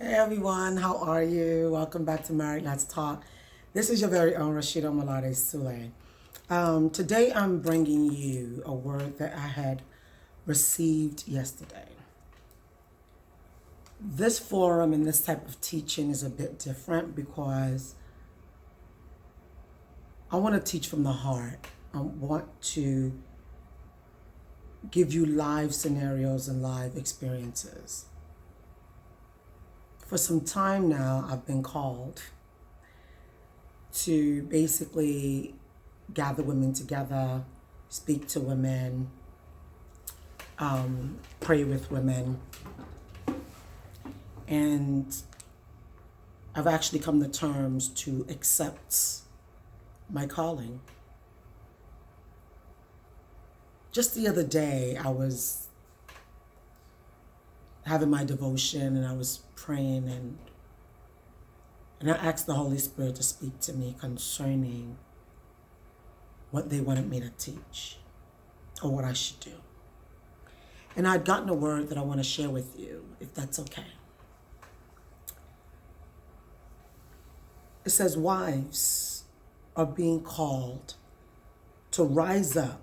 Hey everyone, how are you? Welcome back to Married Let's Talk. This is your very own Rashida Malade Sule. Today I'm bringing you a word that I had received yesterday. This forum and this type of teaching is a bit different because I want to teach from the heart. I want to give you live scenarios and live experiences. For some time now, I've been called to basically gather women together, speak to women, pray with women. And I've actually come to terms to accept my calling. Just the other day, I was having my devotion and I was praying and I asked the Holy Spirit to speak to me concerning what they wanted me to teach or what I should do. And I'd gotten a word that I want to share with you, if that's okay. It says wives are being called to rise up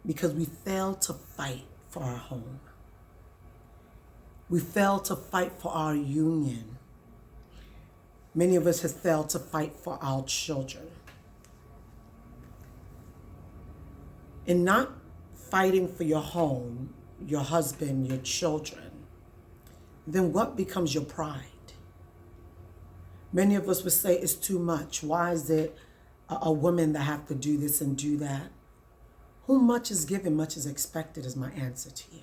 because we failed to fight for our home. We failed to fight for our union. Many of us have failed to fight for our children. In not fighting for your home, your husband, your children, then what becomes your pride? Many of us would say it's too much. Why is it a woman that have to do this and do that? Whom much is given, much is expected is my answer to you.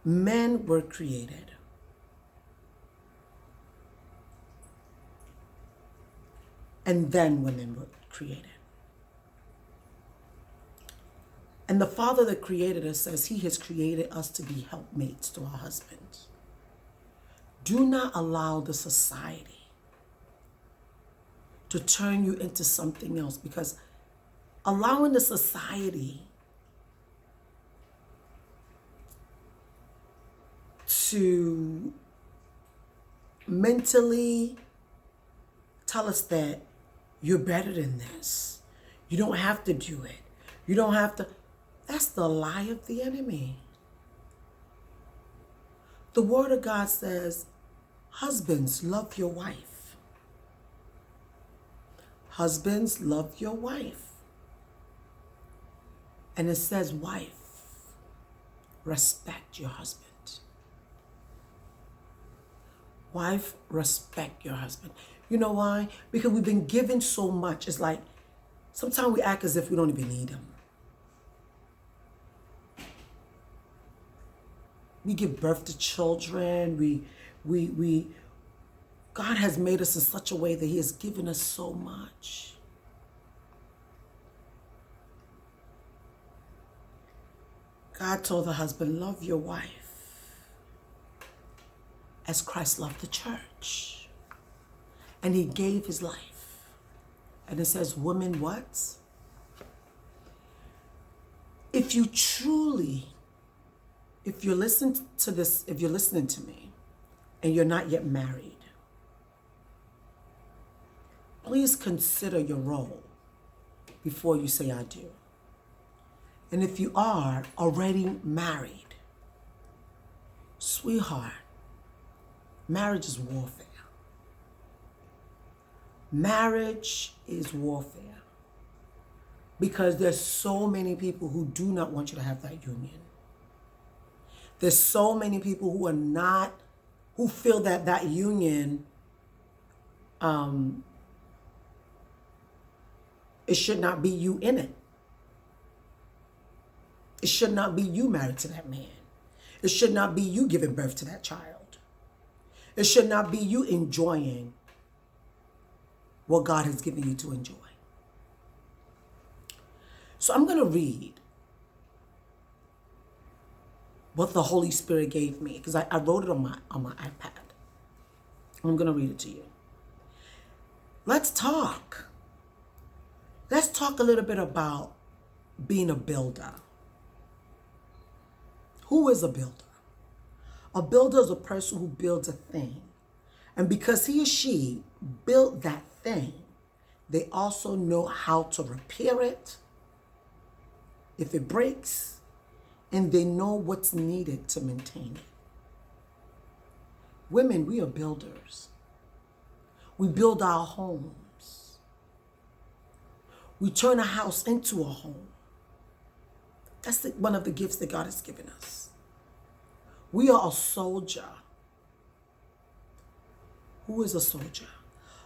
Men were created. And then women were created. And the Father that created us says he has created us to be helpmates to our husbands. Do not allow the society to turn you into something else, because allowing the society to mentally tell us that you're better than this, you don't have to do it, you don't have to, that's the lie of the enemy. The Word of God says, husbands, love your wife. Husbands, love your wife. And it says, wife, respect your husband. Wife, respect your husband. You know why? Because we've been given so much. It's like sometimes we act as if we don't even need him. We give birth to children. God has made us in such a way that he has given us so much. God told the husband, love your wife as Christ loved the church. And he gave his life. And it says, woman, what? If you truly, if you're listening to this, if you're listening to me and you're not yet married, please consider your role before you say I do. And if you are already married, sweetheart, marriage is warfare. Marriage is warfare. Because there's so many people who do not want you to have that union. There's so many people who are not, who feel that that union, it should not be you in it. It should not be you married to that man. It should not be you giving birth to that child. It should not be you enjoying what God has given you to enjoy. So I'm going to read what the Holy Spirit gave me, because I wrote it on my iPad. I'm going to read it to you. Let's talk. Let's talk a little bit about being a builder. Who is a builder? A builder is a person who builds a thing. And because he or she built that thing, they also know how to repair it if it breaks, and they know what's needed to maintain it. Women, we are builders. We build our homes. We turn a house into a home. That's one of the gifts that God has given us. We are a soldier. Who is a soldier?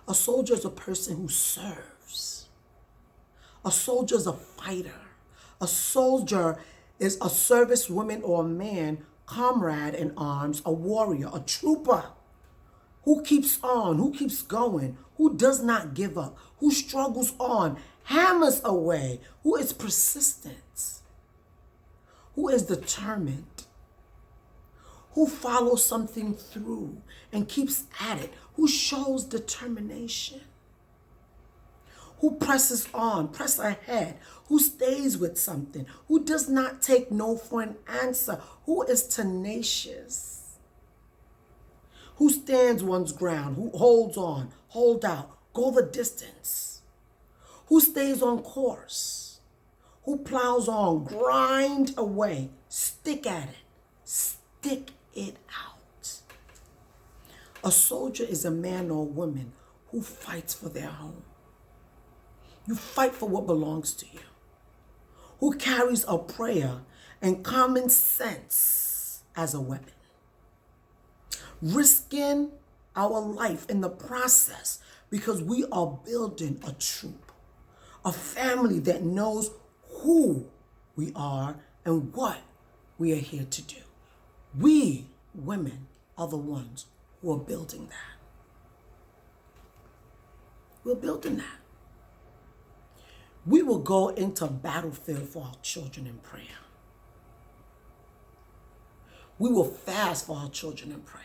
A soldier is a person who serves. A soldier is a fighter. A soldier is a servicewoman or a man, comrade in arms, a warrior, a trooper who keeps on, who keeps going, who does not give up, who struggles on, hammers away, who is persistent, who is determined, who follows something through and keeps at it, who shows determination, who presses on, press ahead, who stays with something, who does not take no for an answer, who is tenacious, who stands one's ground, who holds on, hold out, go the distance, who stays on course, who plows on, grind away, stick at it, stick it out. A soldier is a man or woman who fights for their home. You fight for what belongs to you. Who carries a prayer and common sense as a weapon. Risking our life in the process because we are building a troop. A family that knows who we are and what we are here to do. We, women, are the ones who are building that. We're building that. We will go into battlefield for our children in prayer. We will fast for our children in prayer.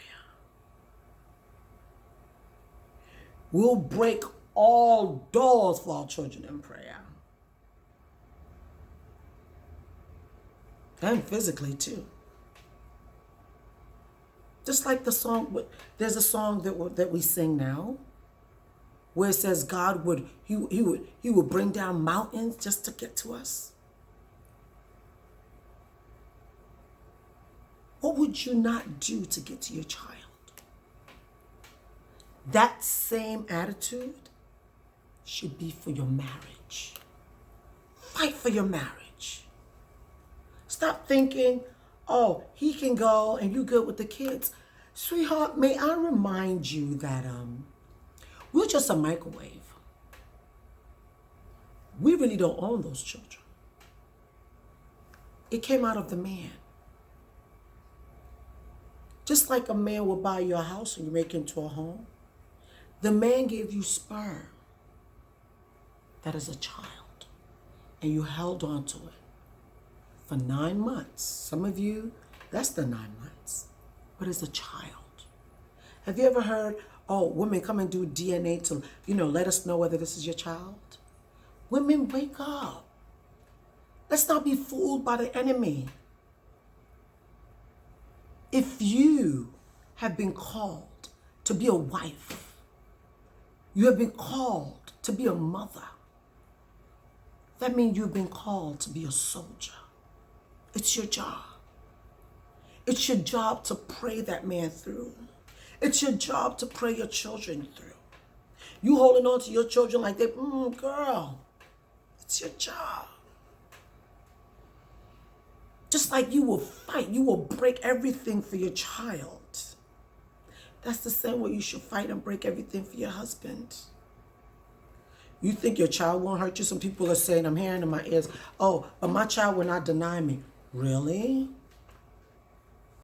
We'll break all doors for our children in prayer. And physically too. Just like the song, there's a song that we sing now, where it says God would bring down mountains just to get to us. What would you not do to get to your child? That same attitude should be for your marriage. Fight for your marriage. Stop thinking, oh, he can go and you good with the kids. Sweetheart, may I remind you that we're just a microwave. We really don't own those children. It came out of the man. Just like a man will buy you a house and you make it into a home, the man gave you sperm that is a child, and you held on to it for 9 months. Some of you, less than 9 months, but it's a child. Have you ever heard, oh, women come and do DNA to, let us know whether this is your child? Women, wake up. Let's not be fooled by the enemy. If you have been called to be a wife, you have been called to be a mother, that means you've been called to be a soldier. It's your job. It's your job to pray that man through. It's your job to pray your children through. You holding on to your children like that, girl, it's your job. Just like you will fight, you will break everything for your child. That's the same way you should fight and break everything for your husband. You think your child won't hurt you? Some people are saying, I'm hearing in my ears, oh, but my child will not deny me. Really?